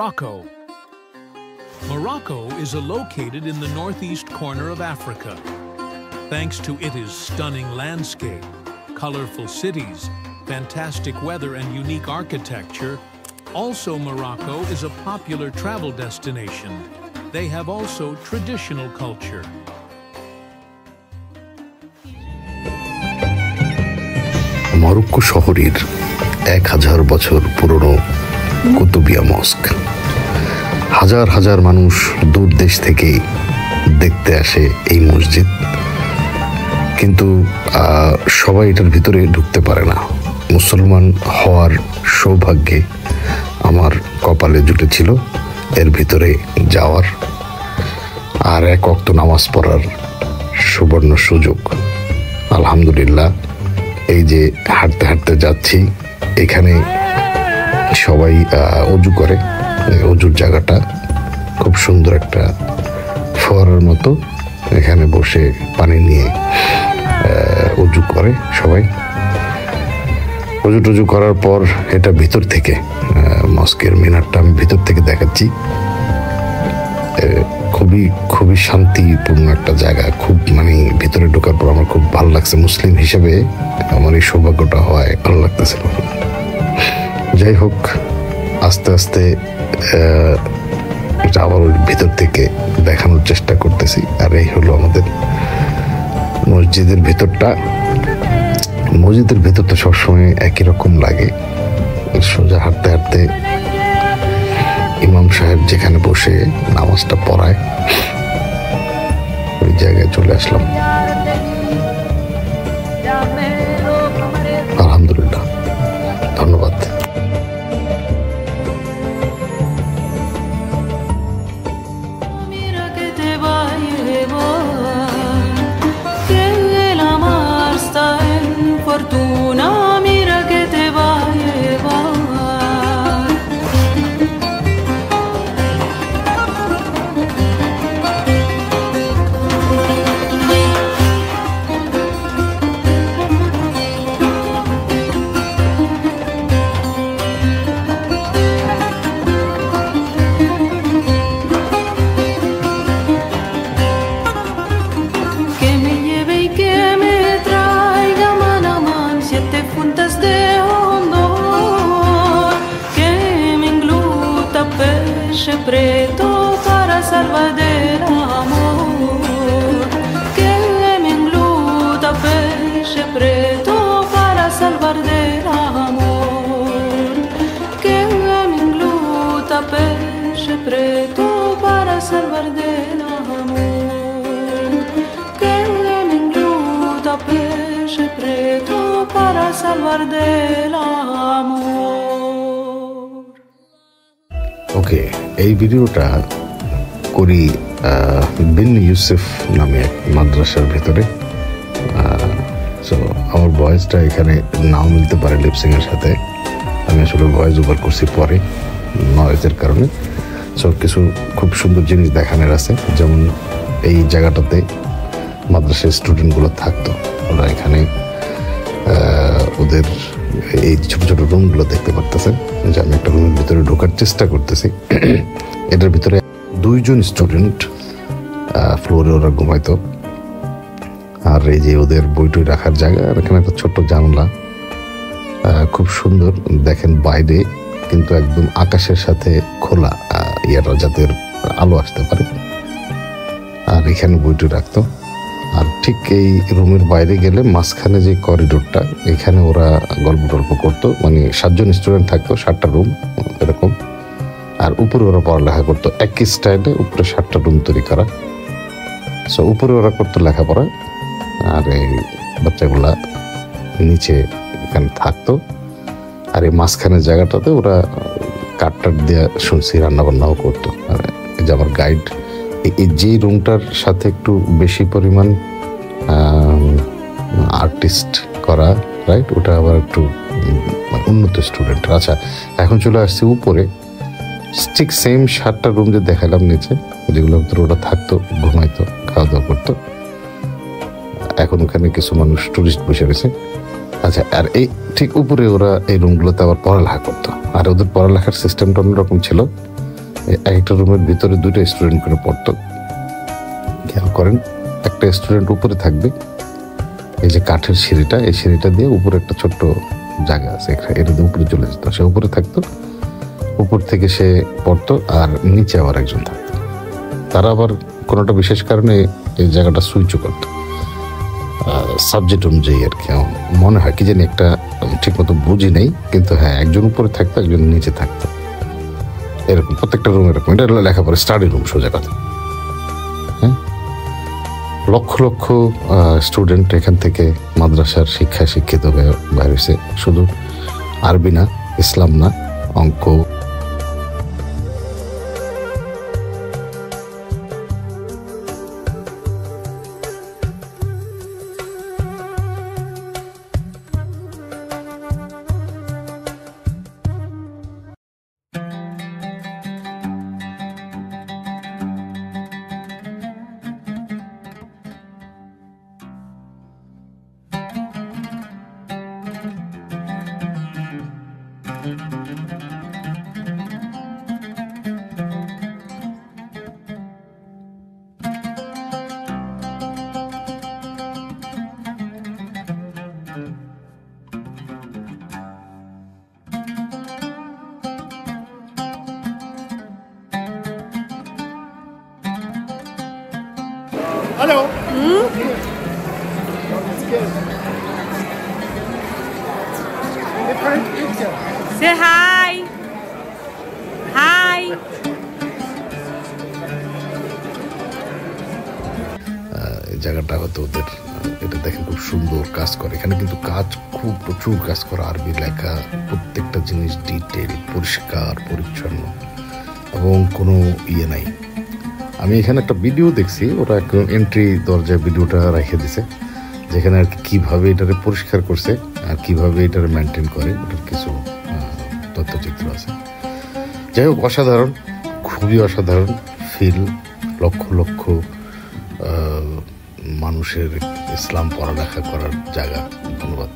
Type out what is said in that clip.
Morocco. Morocco is located in the northeast corner of Africa. Thanks to its stunning landscape, colorful cities, fantastic weather, and unique architecture, also Morocco is a popular travel destination. They have also traditional culture. Morocco শহরের 1000 বছর পুরনো কুতুবিয়া মস্ক। হাজার হাজার মানুষ দূর দেশ থেকে দেখতে আসে এই মসজিদ, কিন্তু সবাই এটার ভিতরে ঢুকতে পারে না। মুসলমান হওয়ার সৌভাগ্যে আমার কপালে জুটেছিল এর ভিতরে যাওয়ার আর এক ওয়াক্ত নামাজ পড়ার সুবর্ণ সুযোগ। আলহামদুলিল্লাহ, এই যে হাঁটতে হাঁটতে যাচ্ছি, এখানে সবাই অজু করে। অজুর জায়গাটা খুব সুন্দর, একটা ফোয়ারার মতো। এখানে বসে পানি নিয়ে অজু করে সবাই। অজু টজু করার পর এটা ভিতর থেকে, মস্কের মিনারটা আমি ভিতর থেকে দেখাচ্ছি। খুবই খুবই শান্তিপূর্ণ একটা জায়গা। খুব ভিতরে ঢোকার পর আমার খুব ভালো লাগছে। মুসলিম হিসেবে আমার এই সৌভাগ্যটা হওয়ায় ভালো লাগতেছিল। যাই হোক, আস্তে আস্তে আবার ওই ভিতর থেকে দেখানোর চেষ্টা করতেছি। আর এই হলো আমাদের মসজিদের ভিতরটা। মসজিদের ভিতরটা সবসময় একই রকম লাগে। সোজা হাঁটতে হাঁটতে ইমাম সাহেব যেখানে বসে নামাজটা পড়ায়, ওই জায়গায় চলে আসলাম। আলহামদুলিল্লাহ, ধন্যবাদ। Preto para salvar del amor, que me engluta peixe preto para salvar del amor, que me engluta peixe preto para salvar del amor, que me engluta peixe preto para salvar del amor. ওকে, এই ভিডিওটা করি বিন ইউসুফ নামে এক মাদ্রাসার ভেতরে। So আমার ভয়েসটা এখানে নাও মিলতে পারে লিপসিংয়ের সাথে। আমি আসলে ভয়েস ওভার করছি পরে নয়েজের কারণে। সো কিছু খুব সুন্দর জিনিস দেখানোর আছে, যেমন এই জায়গাটাতে মাদ্রাসার স্টুডেন্টগুলো থাকতো। ওরা এখানে ওদের এই ছোট ছোট রুমগুলো দেখতে পারতেছেন। যে আমি একটা রুমের ভিতরে ঢোকার চেষ্টা করতেছি। এটার ভিতরে 2 জন স্টুডেন্ট ফ্লোরে ওরা ঘুমাইতো। আর এই যে ওদের বইটই রাখার জায়গা, আর এখানে একটা ছোট্ট জানলা, খুব সুন্দর। দেখেন বাইরে কিন্তু একদম আকাশের সাথে খোলা, যাতে আলো আসতে পারে। আর এখানে বইটই রাখতো। আর ঠিক এই রুমের বাইরে গেলে মাঝখানে যে করিডোরটা, এখানে ওরা গল্প টল্প করতো। 7 জন স্টুডেন্ট থাকতো, 7টা রুম এরকম। আর উপরে ওরা পড়ালেখা করতো একই স্টাইলে, উপরে 7টা রুম তৈরি করা। সো উপরে ওরা করতো লেখাপড়া, আর এই বাচ্চাগুলা নিচে এখানে থাকতো। আর এই মাঝখানের জায়গাটাতে ওরা কাঠ দিয়ে শুনছি রান্নাবান্নাও করতো। আর এই যে আমার গাইড, এই যে রুমটার সাথে একটু বেশি পরিমাণ আর্টিস্ট করা, রাইট, ওটা আবার একটু উন্নত স্টুডেন্ট। আচ্ছা, এখন চলে আসছে উপরে। ঠিক সেম 7টা রুম যে দেখালাম নিচে, যেগুলোর ভিতরে ওরা থাকতো, ঘুমাইতো, খাওয়া দাওয়া করতো। এখন ওখানে কিছু মানুষ টুরিস্ট বসে রয়েছে। আচ্ছা, আর এই ঠিক উপরে ওরা এই রুমগুলোতে আবার পড়ালেখা করতো। আর ওদের পড়ালেখার সিস্টেমটা অন্যরকম ছিল। একটা রুমের ভিতরে 2টা স্টুডেন্ট করে পড়তো। খেয়াল করেন, একটা স্টুডেন্ট উপরে থাকবে, এই যে কাঠের সিঁড়িটা, এই সিঁড়িটা দিয়ে উপরে একটা ছোট্ট জায়গা আছে, এটা দিয়ে উপরে চলে যেত, সে উপরে থাকতো, উপর থেকে সে পড়তো, আর নিচে আবার একজন থাকতো। তারা আবার কোনোটা বিশেষ কারণে এই জায়গাটা সুইচও করতো সাবজেক্ট অনুযায়ী আর কি। মনে হয় কি জানি, একটা ঠিক মতো বুঝি নেই, কিন্তু হ্যাঁ একজন উপরে থাকতো, একজন নিচে থাকতো, এরকম প্রত্যেকটা রুম এরকম। এটা হলো লেখাপড়া স্টাডি রুম সোজা কথা। হ্যাঁ, লক্ষ লক্ষ স্টুডেন্ট এখান থেকে মাদ্রাসার শিক্ষায় শিক্ষিত হয়ে বাইর হয়েছে। শুধু আরবি না, ইসলাম না, অঙ্ক, Hello. Say hi. Hi. এই জায়গাটা হয়তো ওদের, এটা দেখেন খুব সুন্দর কাজ করে। এখানে কিন্তু কাজ খুব প্রচুর কাজ করা, আরবি লেখা, প্রত্যেকটা জিনিস ডিটেল, পরিষ্কার পরিচ্ছন্ন, এবং কোনো ইয়ে নাই। আমি এখানে একটা ভিডিও দেখছি, ওরা এন্ট্রি দরজায় ভিডিওটা রেখে দিছে, যেখানে আর কি কীভাবে এটারে পরিষ্কার করছে আর কীভাবে এটারে মেনটেন করে, ওটার কিছু তথ্যচিত্র আছে। যাই হোক, অসাধারণ, খুবই অসাধারণ ফিল। লক্ষ লক্ষ মানুষের ইসলাম পড়ালেখা করার জায়গা। ধন্যবাদ।